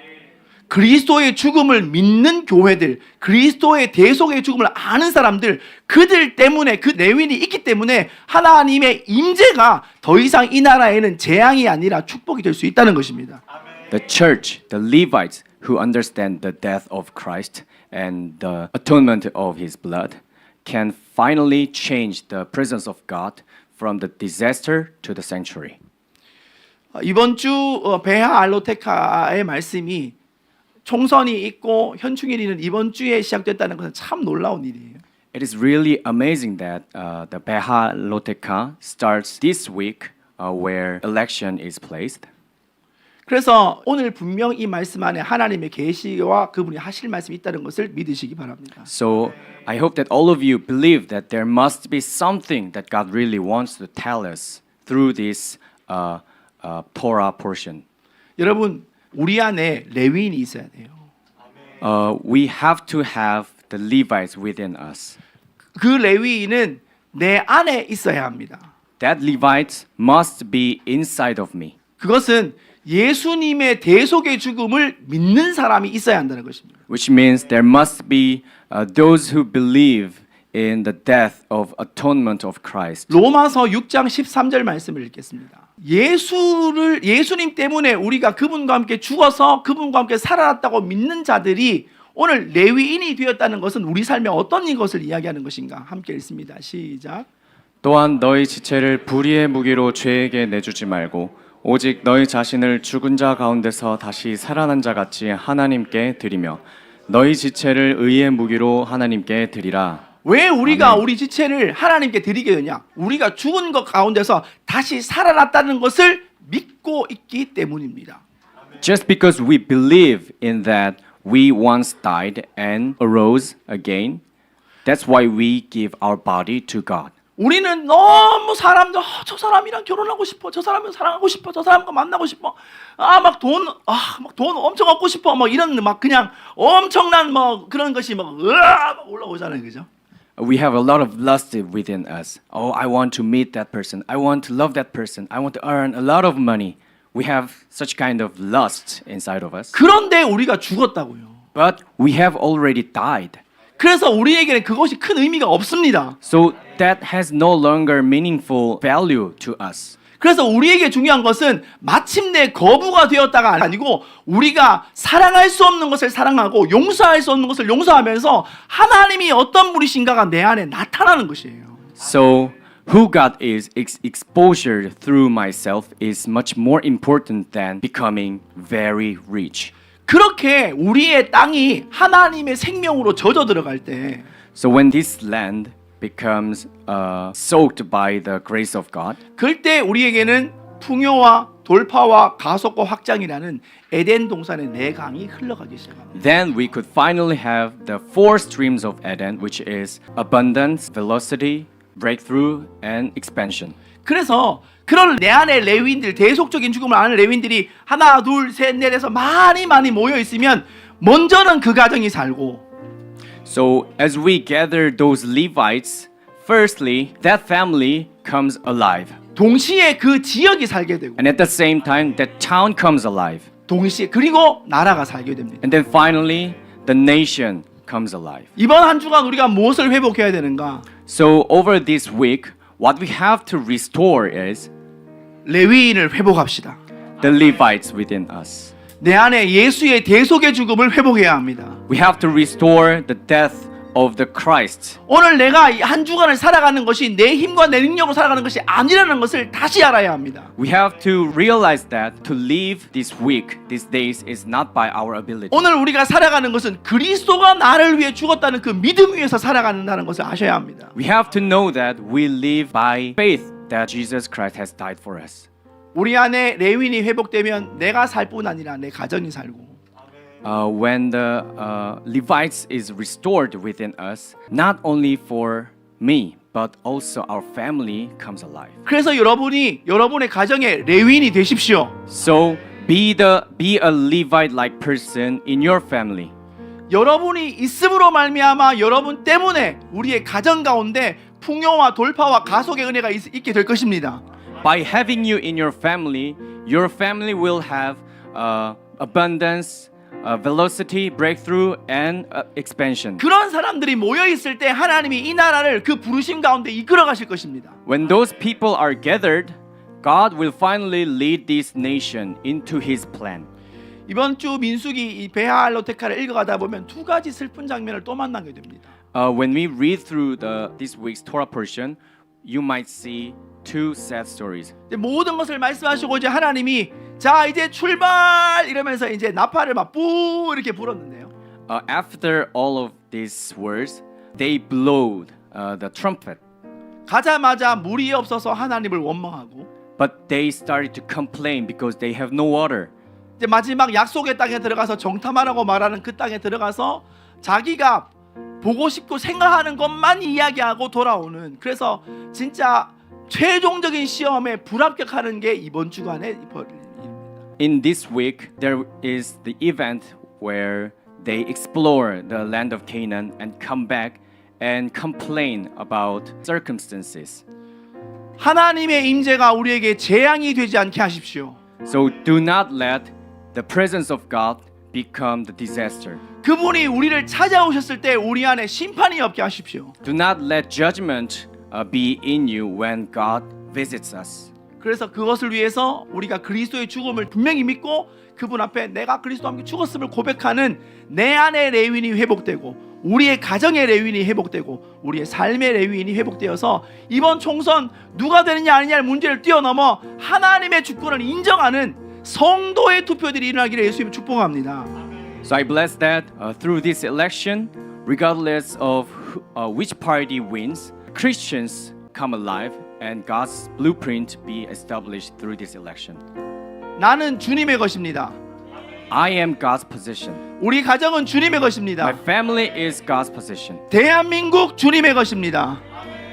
그리스도의 죽음을 믿는 교회들, 그리스도의 대속의 죽음을 아는 사람들, 그들 때문에 그 내윈이 있기 때문에 하나님의 임재가 더 이상 이 나라에는 재앙이 아니라 축복이 될 수 있다는 것입니다. The church, the Levites who understand the death of Christ and the atonement of His blood can finally change the presence of God from the disaster to the sanctuary. 이번 주 베하 알로테카의 말씀이 총선이 있고 현충일이는 이번 주에 시작됐다는 것은 참 놀라운 일이에요. It is really amazing that the Beha Loteka starts this week where election is placed. 그래서 오늘 분명 이 말씀 안에 하나님의 계시와 그분이 하실 말씀이 있다는 것을 믿으시기 바랍니다. So I hope that all of you believe that there must be something that God really wants to tell us through this Torah portion. 여러분, 우리 안에 레위인이 있어야 돼요. We have to have the Levites within us. 그 레위인은 내 안에 있어야 합니다. That Levites must be inside of me. 그것은 예수님의 대속의 죽음을 믿는 사람이 있어야 한다는 것입니다. Which means there must be those who believe in the death of atonement of Christ. 로마서 6장 13절 말씀을 읽겠습니다. 예수님 때문에 우리가 그분과 함께 죽어서 그분과 함께 살아났다고 믿는 자들이 오늘 레위인이 되었다는 것은 우리 삶에 어떤 것을 이야기하는 것인가? 함께 읽습니다. 시작. 또한 너희 지체를 불의의 무기로 죄에게 내주지 말고 오직 너희 자신을 죽은 자 가운데서 다시 살아난 자 같이 하나님께 드리며 너희 지체를 의의 무기로 하나님께 드리라. 왜 우리가 아멘. 우리 지체를 하나님께 드리게 되냐? 우리가 죽은 것 가운데서 다시 살아났다는 것을 믿고 있기 때문입니다. Just because we believe in that we once died and arose again, that's why we give our body to God. 우리는 너무 사람들 저 사람이랑 결혼하고 싶어, 저 사람을 사랑하고 싶어, 저 사람과 만나고 싶어, 막 돈 엄청 얻고 싶어, 막 이런 막 그냥 엄청난 뭐 그런 것이 막 올라오잖아요, 그죠? We have a lot of lust within us. Oh, I want to meet that person. I want to love that person. I want to earn a lot of money. We have such kind of lust inside of us. 그런데 우리가 죽었다고요. But we have already died. 그래서 우리에게는 그것이 큰 의미가 없습니다. So that has no longer meaningful value to us. 그래서 우리에게 중요한 것은 마침내 거부가 되었다가 아니고 우리가 사랑할 수 없는 것을 사랑하고 용서할 수 없는 것을 용서하면서 하나님이 어떤 분이신가가 내 안에 나타나는 것이에요. So who God is exposure through myself is much more important than becoming very rich. 그렇게 우리의 땅이 하나님의 생명으로 젖어 들어갈 때 So when this land becomes soaked by the grace of God, 그때 우리에게는 풍요와 돌파와 가속과 확장이라는 에덴 동산의 네 강이 흘러가기 시작합니다. then we could finally have the four streams of Eden, which is abundance, velocity, breakthrough, and expansion. 그래서 그런 내 안에 레위인들, 대속적인 죽음을 아는 레위인들이 하나, 둘, 셋, 넷에서 많이 모여 있으면 먼저는 그 가정이 살고 So as we gather those Levites, firstly, that family comes alive. 동시에 그 지역이 살게 되고 And at the same time, that town comes alive. 동시에 그리고 나라가 살게 됩니다. And then finally, the nation comes alive. 이번 한 주간 우리가 무엇을 회복해야 되는가? So over this week, what we have to restore is 레위인을 회복합시다. the Levites within us. 내 안에 예수의 대속의 죽음을 회복해야 합니다. We have to restore the death of the Christ. 오늘 내가 이 한 주간을 살아가는 것이 내 힘과 내 능력으로 살아가는 것이 아니라는 것을 다시 알아야 합니다. We have to realize that to live this week, these days, is not by our ability. 오늘 우리가 살아가는 것은 그리스도가 나를 위해 죽었다는 그 믿음 위에서 살아간다는 것을 아셔야 합니다. We have to know that we live by faith that Jesus Christ has died for us. 우리 안에 레위인이 회복되면 내가 살 뿐 아니라 내 가정이 살고 When the Levites is restored within us, not only for me, but also our family comes alive. 그래서 여러분이 여러분의 가정에 레위인이 되십시오. So be a Levite-like person in your family. 여러분이 있음으로 말미암아 여러분 때문에 우리의 가정 가운데 풍요와 돌파와 가속의 은혜가 있게 될 것입니다. By having you in your family will have abundance, velocity, breakthrough, and expansion. 그런 사람들이 모여 있을 때 하나님이 이 나라를 그 부르심 가운데 이끌어 가실 것입니다. When those people are gathered, God will finally lead this nation into His plan. 이번 주 민수기 이 베할로테카를 읽어가다 보면 두 가지 슬픈 장면을 또 만나게 됩니다. When we read through this week's Torah portion, you might see two sad stories. 모든 것을 말씀하시고 이제 하나님이 자 이제 출발 이러면서 이제 나팔을 막 뿌 이렇게 불었는데요. After all of these words, they blowed the trumpet. 가자마자 물이 없어서 하나님을 원망하고 But they started to complain because they have no water. 이제 마지막 약속의 땅에 들어가서 정탐하라고 말하는 그 땅에 들어가서 자기가 보고 싶고 생각하는 것만 이야기하고 돌아오는 그래서 진짜 최종적인 시험에 불합격하는 게 이번 주간에 벌어진 일입니다. In this week, there is the event where they explore the land of Canaan and come back and complain about circumstances. 하나님의 임재가 우리에게 재앙이 되지 않게 하십시오. So do not let the presence of God become the disaster. 그분이 우리를 찾아오셨을 때 우리 안에 심판이 없게 하십시오. Do not let judgment be in you when God visits us. 그래서 그것을 위해서 우리가 그리스도의 죽음을 분명히 믿고 그분 앞에 내가 그리스도와 함께 죽었음을 고백하는 내 안의 레위인이 회복되고 우리의 가정의 레위인이 회복되고 우리의 삶의 레위인이 회복되어서 이번 총선 누가 되느냐 아니냐의 문제를 뛰어넘어 하나님의 주권을 인정하는 성도의 투표들이 일어나기를 예수님 축복합니다. So I bless that through this election, regardless of which party wins, Christians come alive and God's blueprint be established through this election. 나는 주님의 것입니다. I am God's possession. 우리 가정은 주님의 My 것입니다. family is God's possession. 대한민국 주님의 것입니다.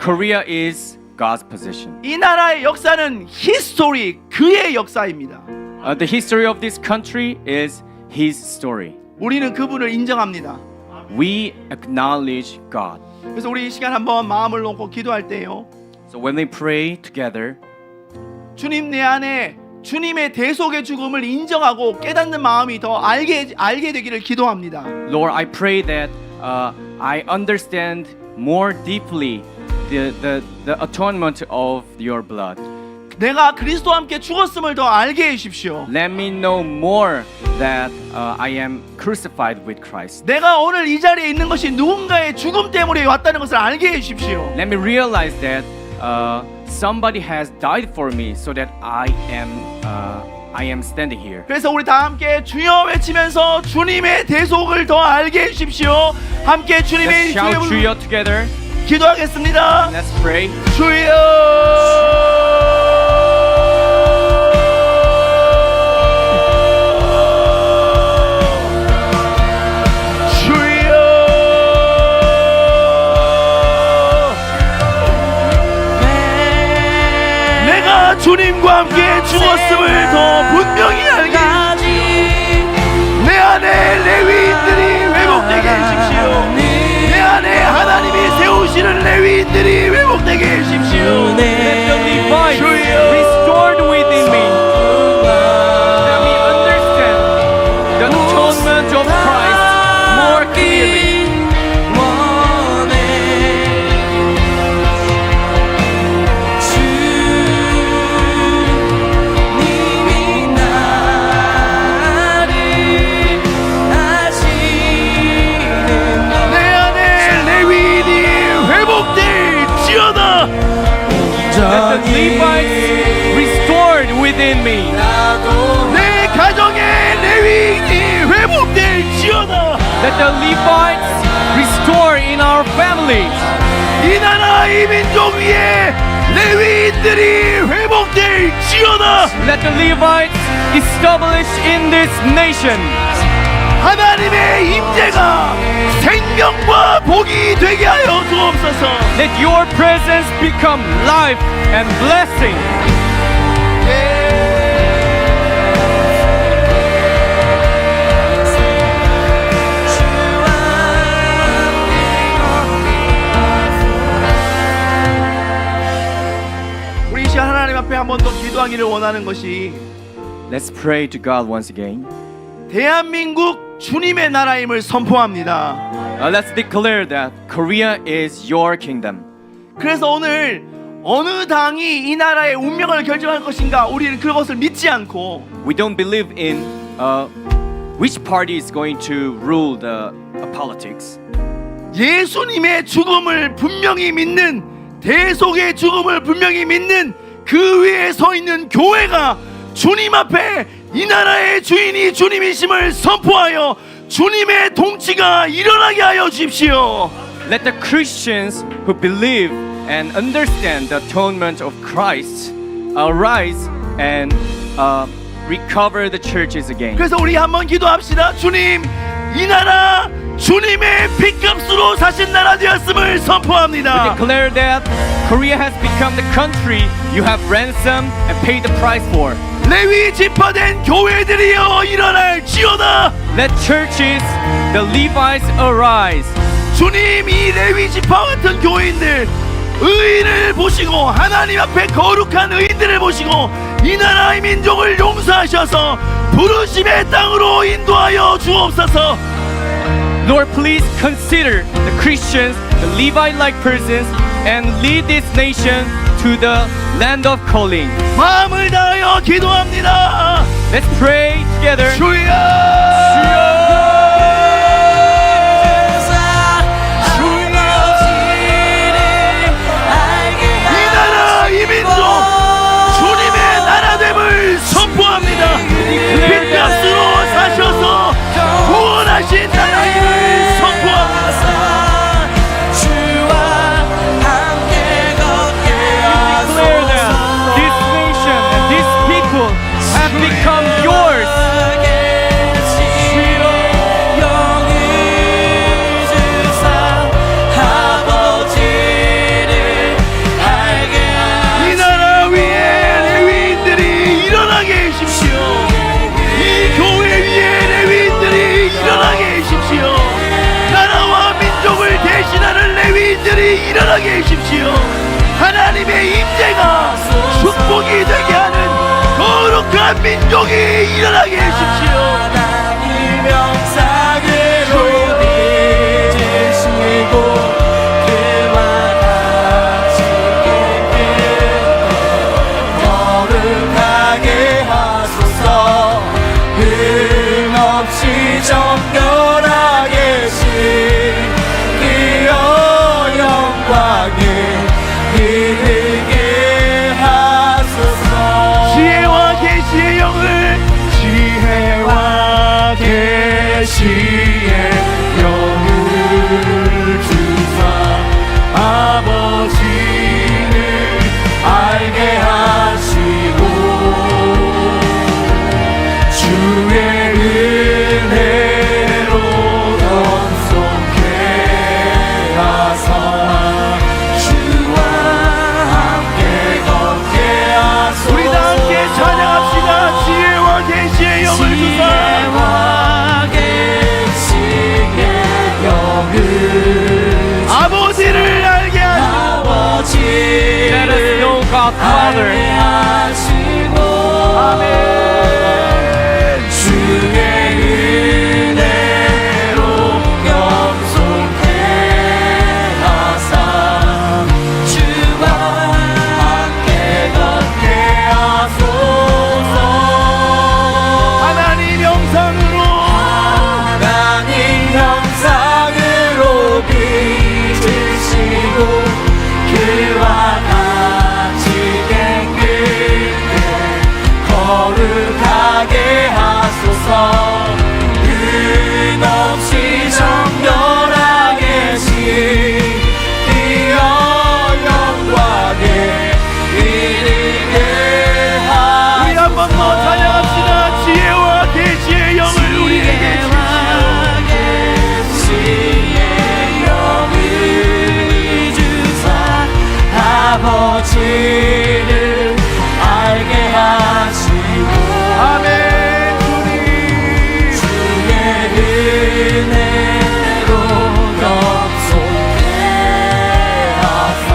Korea is God's possession. 이 나라의 역사는 히스토리 그의 역사입니다. The history of this country is His story. 우리는 그분을 인정합니다. We acknowledge God. 그래서 우리 이 시간 한번 마음을 놓고 기도할 때요. So when we pray together, 주님 내 안에 주님의 대속의 죽음을 인정하고 깨닫는 마음이 더 알게 되기를 기도합니다. Lord, I pray that I understand more deeply the atonement of your blood. 내가 그리스도와 함께 죽었음을 더 알게 해주십시오. Let me know more that I am crucified with Christ. 내가 오늘 이 자리에 있는 것이 누군가의 죽음 때문에 왔다는 것을 알게 해주십시오. Let me realize that somebody has died for me so that I am standing here. 그래서 우리 다 함께 주여 외치면서 주님의 대속을 더 알게 해주십시오. 함께 Let's 주님의 shout 주여 주여 together. 기도하겠습니다. Let's pray. 주여. 주님과 함께 죽었음을 더 분명히 알게 해주십시오. 내 안에 레위인들이 회복되게 해주십시오. 내 안에 하나님이 세우시는 레위인들이 회복되게 해주십시오. Let the Levites restored within me. Let me understand the atonement of Christ more clearly. Let the Levites restored within me. 내 가정의 레위인이 회복될지어다. Let the Levites restore in our families. 이 나라 이 민족 위에 레위인들이 회복될지어다. Let the Levites establish in this nation. 하나님의 임재가 생명과 복이 되게 하여 주옵소서. Let your presence become life and blessing. 우리 이 시간 하나님 앞에 한 번 더 기도하기를 원하는 것이 Let's pray to God once again. 대한민국 주님의 나라임을 선포합니다. Let's declare that Korea is your kingdom. 그래서 오늘 어느 당이 이 나라의 운명을 결정할 것인가 우리는 그것을 믿지 않고 We don't believe in which party is going to rule the politics. 예수님의 죽음을 분명히 믿는 대속의 죽음을 분명히 믿는 그 위에 서 있는 교회가 주님 앞에 이 나라의 주인이 주님이심을 선포하여 주님의 통치가 일어나게 하여 주십시오. Let the Christians who believe and understand the atonement of Christ arise and recover the churches again. 그래서 우리 한번 기도합시다. 주님, 이 나라 주님의 핏값으로 사신 나라 되었음을 선포합니다. Declare that Korea has become the country you have ransomed and paid the price for. 레위 지파된 교회들이여 일어날지어다. Let churches, the Levites arise. 주님, 이 레위 지파 같은 교인들 의인을 보시고 하나님 앞에 거룩한 의인들을 보시고 이 나라의 민족을 용서하셔서 부르심의 땅으로 인도하여 주옵소서. Lord, please consider the Christians, the Levite-like persons, and lead this nation to the land of calling. 마음을 다하여 기도합니다. Let's pray together. 주여. 핏값으로 사셔서 구원하신 하나님을 선포합니다. 주와 함께 걷게 Declare that this nation and these people have become yours. 영이 주사 아버지를 알게 이 나라 위에 레위인들이 일어나게 해주십시오. 이 교회 위에 레위인들이 일어나게 해주십시오. 나라와 민족을 대신하는 레위인들이 일어나게 해주십시오. 하나님의 임재가 축복이 되게 하는 거룩한 민족이 일어나게 해주십시오. 하나님 명사대로 빚으시고 그만 하시게 아버지의 영을 주사 아버지를 알게 하시고 주의 은혜로 덤속해 하사 주와 함께 걷게 하소서. 우리 다 함께 찬양합시다. 지혜와 계시의 영을 주사 지혜와 계시의 영을 아버지를 알게 하시고 아버지를 알게 하시고 아멘. 주의 은혜로 영속해 하사 주와 함께 걷게 하소서. 하나님 영상으로 하나님 형상으로 빚으시고 그와 같이 깨끗게 거룩하게 하소서. 끝없이 정결하게 지으려 영광에 이르게 우리 한 번 더 찬양합시다. 지혜와 계시의 영을 우리에게 계시의 영을 주사 아버지를 알게 하시고 아멘. 주의 은혜로 덤속해 하사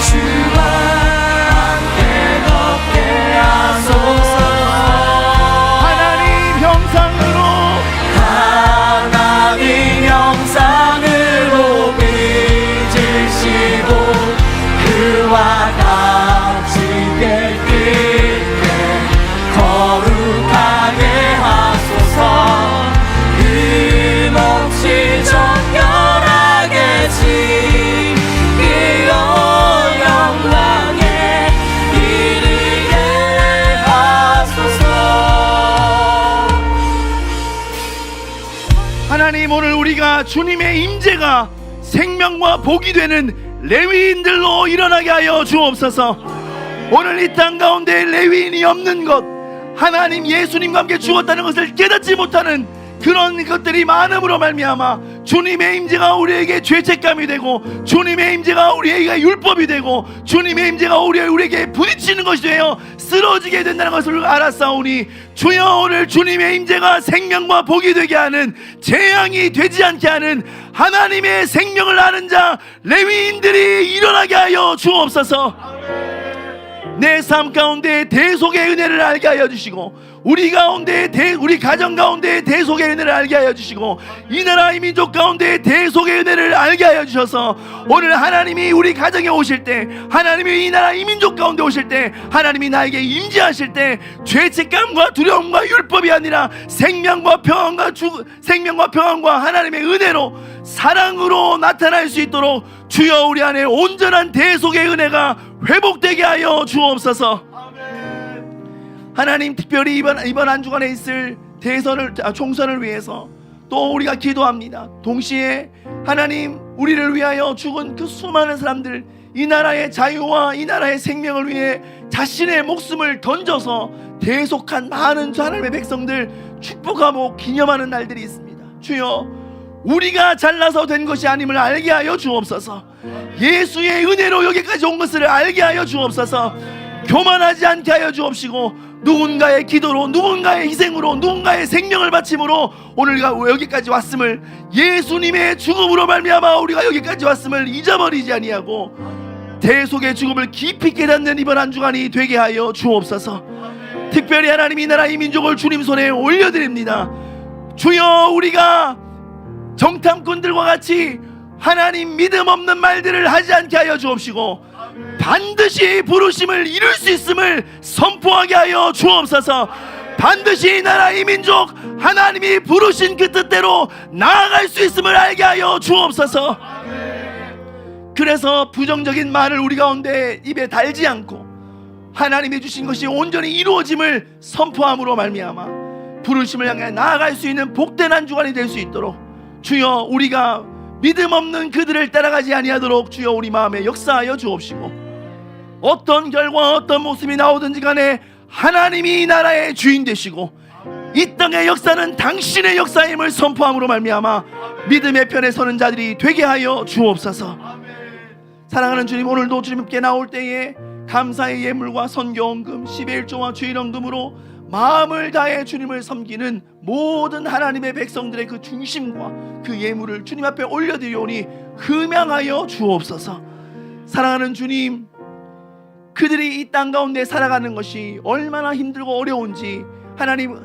주와 함께 걷게 하소서. 하나님 형상으로 하나님 형상으로 빚으시고 그와 같이 깨끗게 거룩하게 하소서. 끝없이 정결하게 지으려 영광에 이르게 하소서. 하나님 오늘 우리가 주님의 임재가 생명과 복이 되는 레위인들로 일어나게 하여 주옵소서. 오늘 이 땅 가운데 레위인이 없는 것, 하나님 예수님과 함께 죽었다는 것을 깨닫지 못하는 그런 것들이 많음으로 말미암아 주님의 임재가 우리에게 죄책감이 되고 주님의 임재가 우리에게 율법이 되고 주님의 임재가 우리에게 부딪히는 것이 되어 쓰러지게 된다는 것을 알았사오니 주여 오늘 주님의 임재가 생명과 복이 되게 하는 재앙이 되지 않게 하는 하나님의 생명을 아는 자 레위인들이 일어나게 하여 주옵소서. 내 삶 가운데 대속의 은혜를 알게 하여 주시고 우리 가운데 우리 가정 가운데 대속의 은혜를 알게 하여 주시고 이 나라 이 민족 가운데 대속의 은혜를 알게 하여 주셔서 오늘 하나님이 우리 가정에 오실 때 하나님이 이 나라 이 민족 가운데 오실 때 하나님이 나에게 임재하실 때 죄책감과 두려움과 율법이 아니라 생명과 평안과 하나님의 은혜로 사랑으로 나타날 수 있도록 주여 우리 안에 온전한 대속의 은혜가 회복되게 하여 주옵소서. 하나님 특별히 이번 한 주간에 있을 총선을 위해서 또 우리가 기도합니다. 동시에 하나님 우리를 위하여 죽은 그 수많은 사람들, 이 나라의 자유와 이 나라의 생명을 위해 자신의 목숨을 던져서 대속한 많은 하나님의 백성들 축복하고 기념하는 날들이 있습니다. 주여 우리가 잘나서 된 것이 아님을 알게 하여 주옵소서. 예수의 은혜로 여기까지 온 것을 알게 하여 주옵소서. 교만하지 않게 하여 주옵시고 누군가의 기도로 누군가의 희생으로 누군가의 생명을 바침으로 오늘가 여기까지 왔음을 예수님의 죽음으로 말미암아 우리가 여기까지 왔음을 잊어버리지 아니하고 대속의 죽음을 깊이 깨닫는 이번 한 주간이 되게 하여 주옵소서. 특별히 하나님 이 나라 이 민족을 주님 손에 올려드립니다. 주여 우리가 정탐꾼들과 같이 하나님 믿음 없는 말들을 하지 않게 하여 주옵시고 반드시 부르심을 이룰 수 있음을 선포하게 하여 주옵소서. 반드시 이 나라 이 민족 하나님이 부르신 그 뜻대로 나아갈 수 있음을 알게 하여 주옵소서. 그래서 부정적인 말을 우리 가운데 입에 달지 않고 하나님이 주신 것이 온전히 이루어짐을 선포함으로 말미암아 부르심을 향해 나아갈 수 있는 복된 한 주간이 될 수 있도록 주여, 우리가 믿음 없는 그들을 따라가지 아니하도록 주여 우리 마음에 역사하여 주옵시고, 어떤 결과 어떤 모습이 나오든지 간에 하나님이 이 나라의 주인 되시고 이 땅의 역사는 당신의 역사임을 선포함으로 말미암아 믿음의 편에 서는 자들이 되게 하여 주옵소서. 사랑하는 주님, 오늘도 주님께 나올 때에 감사의 예물과 선교헌금, 11조와 주일헌금으로 마음을 다해 주님을 섬기는 모든 하나님의 백성들의 그 중심과 그 예물을 주님 앞에 올려드리오니 흠양하여 주옵소서. 사랑하는 주님, 그들이 이 땅 가운데 살아가는 것이 얼마나 힘들고 어려운지 하나님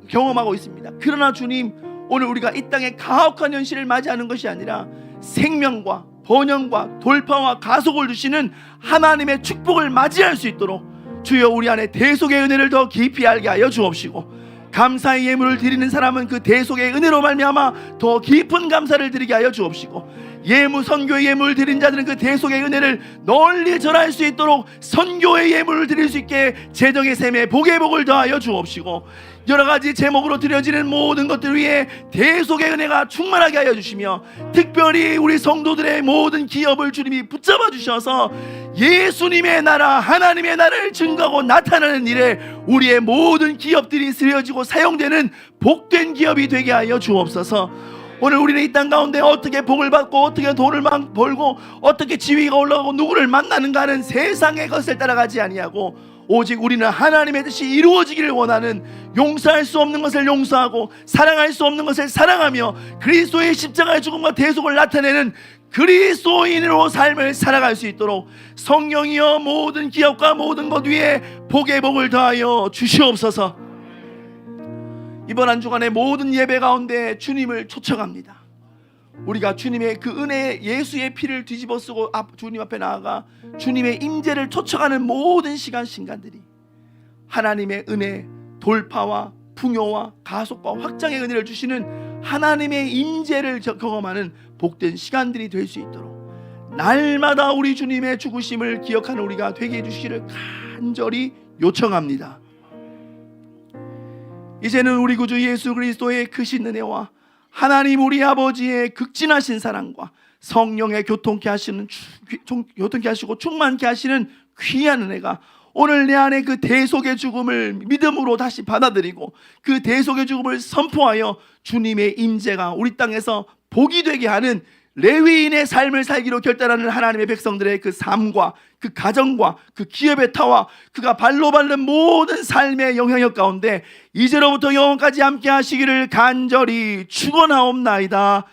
경험하고 있습니다. 그러나 주님, 오늘 우리가 이 땅의 가혹한 현실을 맞이하는 것이 아니라 생명과 번영과 돌파와 가속을 주시는 하나님의 축복을 맞이할 수 있도록 주여 우리 안에 대속의 은혜를 더 깊이 알게 하여 주옵시고, 감사의 예물을 드리는 사람은 그 대속의 은혜로 말미암아 더 깊은 감사를 드리게 하여 주옵시고, 예물 선교의 예물을 드린 자들은 그 대속의 은혜를 널리 전할 수 있도록 선교의 예물을 드릴 수 있게 재정의 샘에 복의 복을 더하여 주옵시고, 여러가지 제목으로 드려지는 모든 것들 위에 대속의 은혜가 충만하게 하여 주시며, 특별히 우리 성도들의 모든 기업을 주님이 붙잡아 주셔서 예수님의 나라, 하나님의 나라를 증거하고 나타나는 일에 우리의 모든 기업들이 쓰여지고 사용되는 복된 기업이 되게 하여 주옵소서. 오늘 우리는 이 땅 가운데 어떻게 복을 받고 어떻게 돈을 벌고 어떻게 지위가 올라가고 누구를 만나는가 하는 세상의 것을 따라가지 아니하고, 오직 우리는 하나님의 뜻이 이루어지기를 원하는, 용서할 수 없는 것을 용서하고 사랑할 수 없는 것을 사랑하며 그리스도의 십자가의 죽음과 대속을 나타내는 그리스도인으로 삶을 살아갈 수 있도록 성령이여 모든 기업과 모든 것 위에 복의 복을 더하여 주시옵소서. 이번 한 주간의 모든 예배 가운데 주님을 초청합니다. 우리가 주님의 그 은혜, 예수의 피를 뒤집어 쓰고 주님 앞에 나아가 주님의 임재를 초청하는 모든 시간들이 하나님의 은혜, 돌파와 풍요와 가속과 확장의 은혜를 주시는 하나님의 임재를 경험하는 복된 시간들이 될 수 있도록 날마다 우리 주님의 죽으심을 기억하는 우리가 되게 해주시기를 간절히 요청합니다. 이제는 우리 구주 예수 그리스도의 크신 은혜와 하나님 우리 아버지의 극진하신 사랑과 성령의 교통케 하시고 충만케 하시는 귀한 은혜가 오늘 내 안에 그 대속의 죽음을 믿음으로 다시 받아들이고 그 대속의 죽음을 선포하여 주님의 임재가 우리 땅에서 복이 되게 하는 레위인의 삶을 살기로 결단하는 하나님의 백성들의 그 삶과 그 가정과 그 기업의 터와 그가 발로 밟는 모든 삶의 영향력 가운데 이제로부터 영원까지 함께 하시기를 간절히 축원하옵나이다.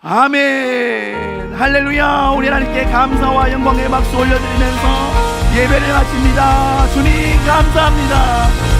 아멘. 할렐루야. 우리 하나님께 감사와 영광의 박수 올려드리면서 예배를 마칩니다. 주님 감사합니다.